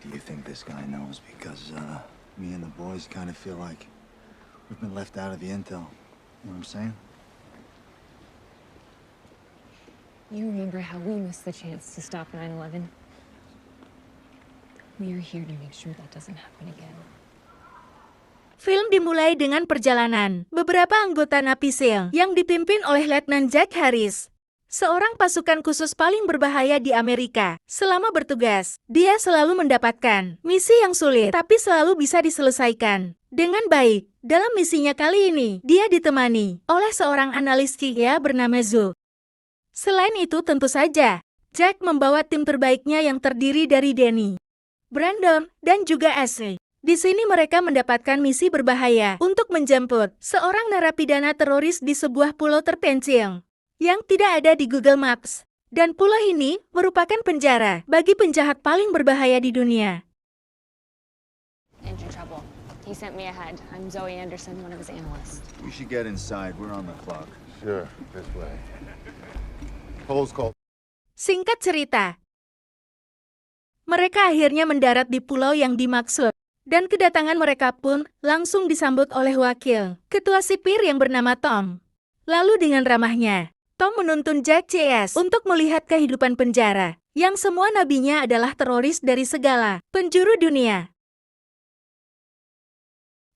Do you think this guy knows? Because me and the boys kind of feel like we've been left out of the intel. You know what I'm saying? You remember how we missed the chance to stop 9/11? We are here to make sure that doesn't happen again. Film dimulai dengan perjalanan beberapa anggota Navy SEAL yang dipimpin oleh Letnan Jack Harris, seorang pasukan khusus paling berbahaya di Amerika. Selama bertugas, dia selalu mendapatkan misi yang sulit, tapi selalu bisa diselesaikan dengan baik. Dalam misinya kali ini, dia ditemani oleh seorang analis kimia bernama Zhu. Selain itu, tentu saja, Jack membawa tim terbaiknya yang terdiri dari Danny, Brandon, dan juga Ashley. Di sini mereka mendapatkan misi berbahaya untuk menjemput seorang narapidana teroris di sebuah pulau terpencil yang tidak ada di Google Maps. Dan pulau ini merupakan penjara bagi penjahat paling berbahaya di dunia. Engine trouble. He sent me ahead. I'm Zoe Anderson, one of his analysts. We should get inside. We're on the clock. Sure, this way. Cole's call. Singkat cerita, mereka akhirnya mendarat di pulau yang dimaksud. Dan kedatangan mereka pun langsung disambut oleh wakil ketua sipir yang bernama Tom. Lalu dengan ramahnya, Tom menuntun Jack CS untuk melihat kehidupan penjara, yang semua nabinya adalah teroris dari segala penjuru dunia.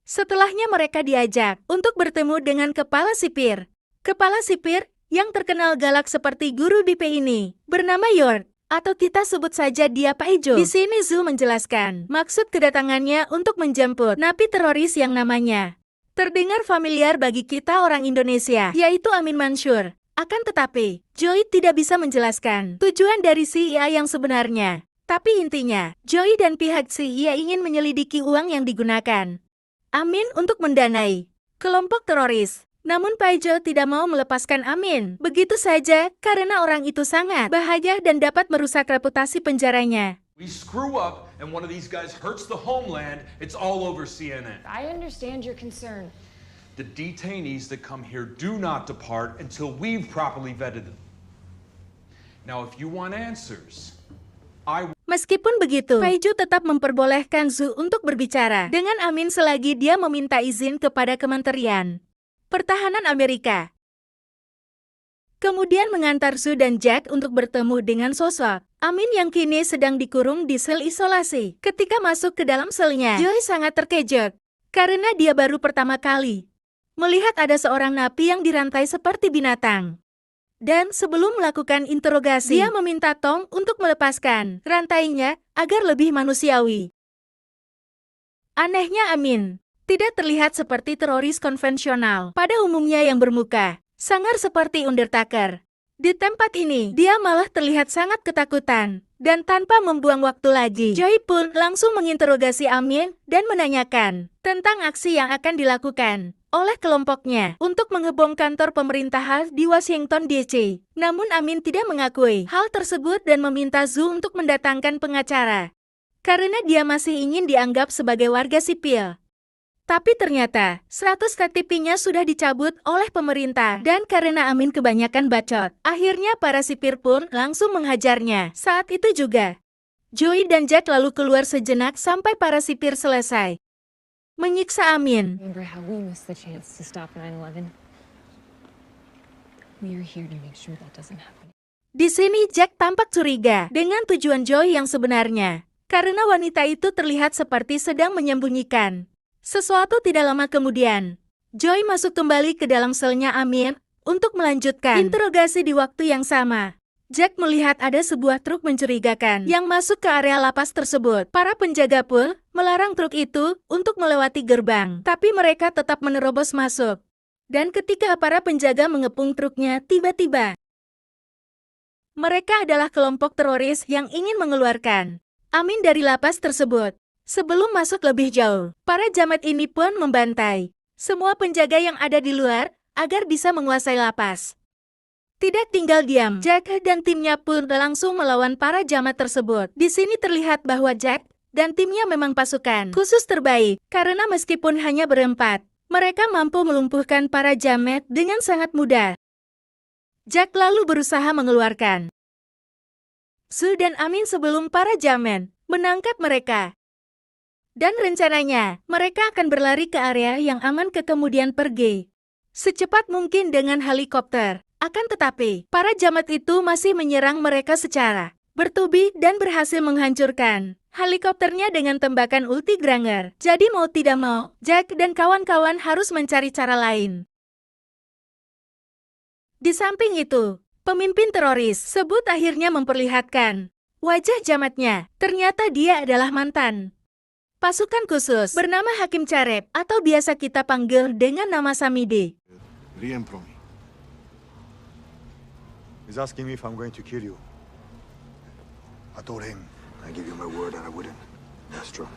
Setelahnya mereka diajak untuk bertemu dengan kepala sipir. Kepala sipir yang terkenal galak seperti guru BP ini, bernama Yord. Atau kita sebut saja dia Pak Ijo. Di sini Zhu menjelaskan maksud kedatangannya untuk menjemput napi teroris yang namanya terdengar familiar bagi kita orang Indonesia, yaitu Amin Mansur. Akan tetapi, Joy tidak bisa menjelaskan tujuan dari CIA yang sebenarnya. Tapi intinya, Joy dan pihak CIA ingin menyelidiki uang yang digunakan Amin untuk mendanai kelompok teroris. Namun Paijo tidak mau melepaskan Amin begitu saja karena orang itu sangat bahaya dan dapat merusak reputasi penjaranya. We screw up and one of these guys hurts the homeland, it's all over CNN. I understand your concern. The detainees that come here do not depart until we've properly vetted them. Now if you want answers, Meskipun begitu, Paijo tetap memperbolehkan Zhu untuk berbicara dengan Amin selagi dia meminta izin kepada Kementerian Pertahanan Amerika. Kemudian mengantar Zhu dan Jack untuk bertemu dengan sosok Amin yang kini sedang dikurung di sel isolasi. Ketika masuk ke dalam selnya, Joy sangat terkejut karena dia baru pertama kali melihat ada seorang napi yang dirantai seperti binatang. Dan sebelum melakukan interogasi, dia meminta Tom untuk melepaskan rantainya agar lebih manusiawi. Anehnya Amin tidak terlihat seperti teroris konvensional pada umumnya yang bermuka sangar seperti Undertaker. Di tempat ini, dia malah terlihat sangat ketakutan. Dan tanpa membuang waktu lagi, Joy pun langsung menginterogasi Amin dan menanyakan tentang aksi yang akan dilakukan oleh kelompoknya untuk mengebom kantor pemerintahan di Washington DC. Namun Amin tidak mengakui hal tersebut dan meminta Zhu untuk mendatangkan pengacara karena dia masih ingin dianggap sebagai warga sipil. Tapi ternyata, 100 KTP-nya sudah dicabut oleh pemerintah dan karena Amin kebanyakan bacot, akhirnya para sipir pun langsung menghajarnya. Saat itu juga, Joy dan Jack lalu keluar sejenak sampai para sipir selesai menyiksa Amin. Remember how we missed the chance to stop 9/11? We are here to make sure that doesn't happen. Di sini Jack tampak curiga dengan tujuan Joy yang sebenarnya, karena wanita itu terlihat seperti sedang menyembunyikan sesuatu. Tidak lama kemudian, Joy masuk kembali ke dalam selnya Amin untuk melanjutkan interogasi di waktu yang sama. Jack melihat ada sebuah truk mencurigakan yang masuk ke area lapas tersebut. Para penjaga pun melarang truk itu untuk melewati gerbang, tapi mereka tetap menerobos masuk. Dan ketika para penjaga mengepung truknya, tiba-tiba mereka adalah kelompok teroris yang ingin mengeluarkan Amin dari lapas tersebut. Sebelum masuk lebih jauh, para jamat ini pun membantai semua penjaga yang ada di luar agar bisa menguasai lapas. Tidak tinggal diam, Jack dan timnya pun langsung melawan para jamat tersebut. Di sini terlihat bahwa Jack dan timnya memang pasukan khusus terbaik, karena meskipun hanya berempat, mereka mampu melumpuhkan para jamat dengan sangat mudah. Jack lalu berusaha mengeluarkan Zhu dan Amin sebelum para jaman menangkap mereka. Dan rencananya, mereka akan berlari ke area yang aman kemudian pergi secepat mungkin dengan helikopter. Akan tetapi, para jamat itu masih menyerang mereka secara bertubi dan berhasil menghancurkan helikopternya dengan tembakan ulti Granger. Jadi mau tidak mau, Jack dan kawan-kawan harus mencari cara lain. Di samping itu, pemimpin teroris sebut akhirnya memperlihatkan wajah jamatnya. Ternyata dia adalah mantan pasukan khusus bernama Hakim Careb atau biasa kita panggil dengan nama Samidi. Rien promis. He's asking me if I'm going to kill you. I told him I give you my word that I wouldn't. That's true.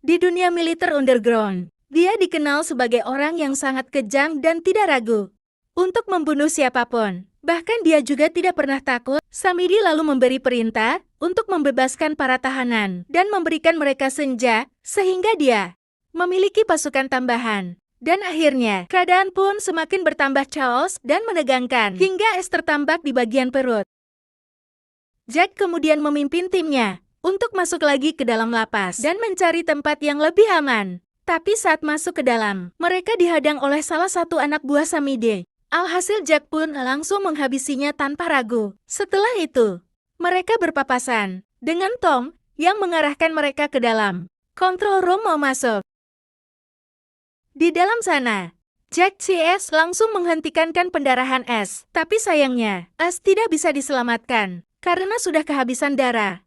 Di dunia militer underground, dia dikenal sebagai orang yang sangat kejam dan tidak ragu untuk membunuh siapapun. Bahkan dia juga tidak pernah takut. Samidi lalu memberi perintah untuk membebaskan para tahanan dan memberikan mereka senja, sehingga dia memiliki pasukan tambahan. Dan akhirnya, keadaan pun semakin bertambah chaos dan menegangkan, hingga es tertambak di bagian perut. Jack kemudian memimpin timnya untuk masuk lagi ke dalam lapas dan mencari tempat yang lebih aman. Tapi saat masuk ke dalam, mereka dihadang oleh salah satu anak buah Samidi. Alhasil Jack pun langsung menghabisinya tanpa ragu. Setelah itu, mereka berpapasan dengan Tom yang mengarahkan mereka ke dalam control room mau masuk. Di dalam sana, Jack CS langsung menghentikan pendarahan S. Tapi sayangnya, S tidak bisa diselamatkan karena sudah kehabisan darah.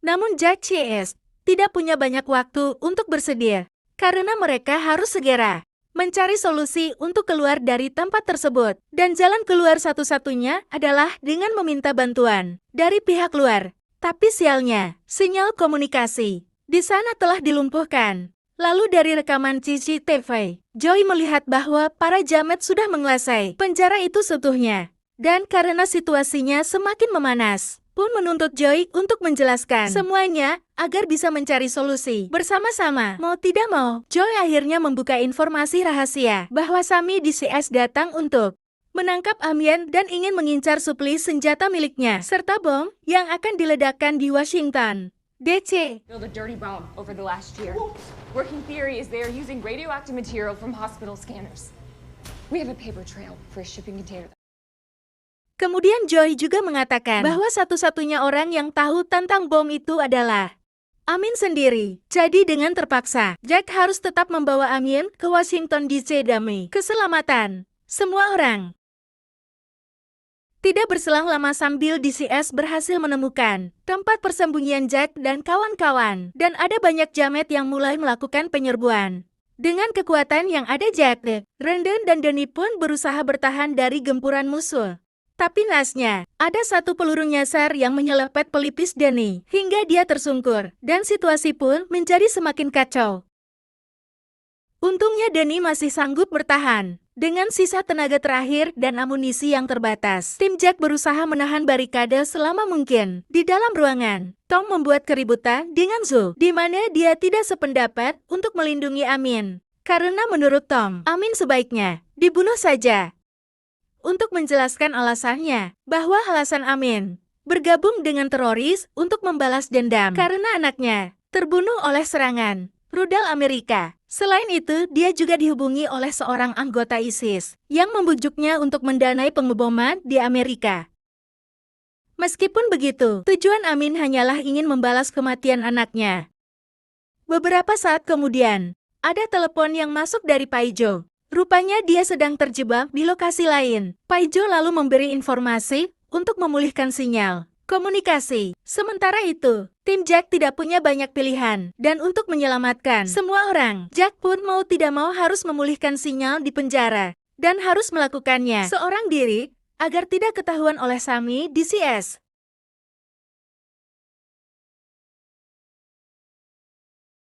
Namun Jack CS tidak punya banyak waktu untuk bersedia karena mereka harus segera mencari solusi untuk keluar dari tempat tersebut. Dan jalan keluar satu-satunya adalah dengan meminta bantuan dari pihak luar. Tapi sialnya, sinyal komunikasi di sana telah dilumpuhkan. Lalu dari rekaman CCTV, Joey melihat bahwa para jamet sudah menguasai penjara itu seutuhnya. Dan karena situasinya semakin memanas, pun menuntut Joey untuk menjelaskan semuanya agar bisa mencari solusi bersama-sama. Mau tidak mau, Joey akhirnya membuka informasi rahasia bahwa Sami di CS datang untuk menangkap Amien dan ingin mengincar supli senjata miliknya serta bom yang akan diledakkan di Washington, DC. Build a dirty bomb over the last year. Working theory is they are using radioactive material from hospital scanners. We have a paper trail for a shipping container. Kemudian Joey juga mengatakan bahwa satu-satunya orang yang tahu tentang bom itu adalah Amin sendiri. Jadi dengan terpaksa, Jack harus tetap membawa Amin ke Washington DC demi keselamatan semua orang. Tidak berselang lama sambil DCS berhasil menemukan tempat persembunyian Jack dan kawan-kawan. Dan ada banyak jamet yang mulai melakukan penyerbuan. Dengan kekuatan yang ada Jack, Rendon dan Denny pun berusaha bertahan dari gempuran musuh. Tapi nasnya, ada satu peluru nyasar yang menyelepet pelipis Denny hingga dia tersungkur. Dan situasi pun menjadi semakin kacau. Untungnya Denny masih sanggup bertahan. Dengan sisa tenaga terakhir dan amunisi yang terbatas, tim Jack berusaha menahan barikade selama mungkin. Di dalam ruangan, Tom membuat keributan dengan Zo, di mana dia tidak sependapat untuk melindungi Amin. Karena menurut Tom, Amin sebaiknya dibunuh saja. Untuk menjelaskan alasannya, bahwa alasan Amin bergabung dengan teroris untuk membalas dendam karena anaknya terbunuh oleh serangan rudal Amerika. Selain itu, dia juga dihubungi oleh seorang anggota ISIS yang membujuknya untuk mendanai pengeboman di Amerika. Meskipun begitu, tujuan Amin hanyalah ingin membalas kematian anaknya. Beberapa saat kemudian, ada telepon yang masuk dari Paijo. Rupanya dia sedang terjebak di lokasi lain. Paijo lalu memberi informasi untuk memulihkan sinyal komunikasi. Sementara itu, tim Jack tidak punya banyak pilihan. Dan untuk menyelamatkan semua orang, Jack pun mau tidak mau harus memulihkan sinyal di penjara. Dan harus melakukannya seorang diri agar tidak ketahuan oleh Sami di CS.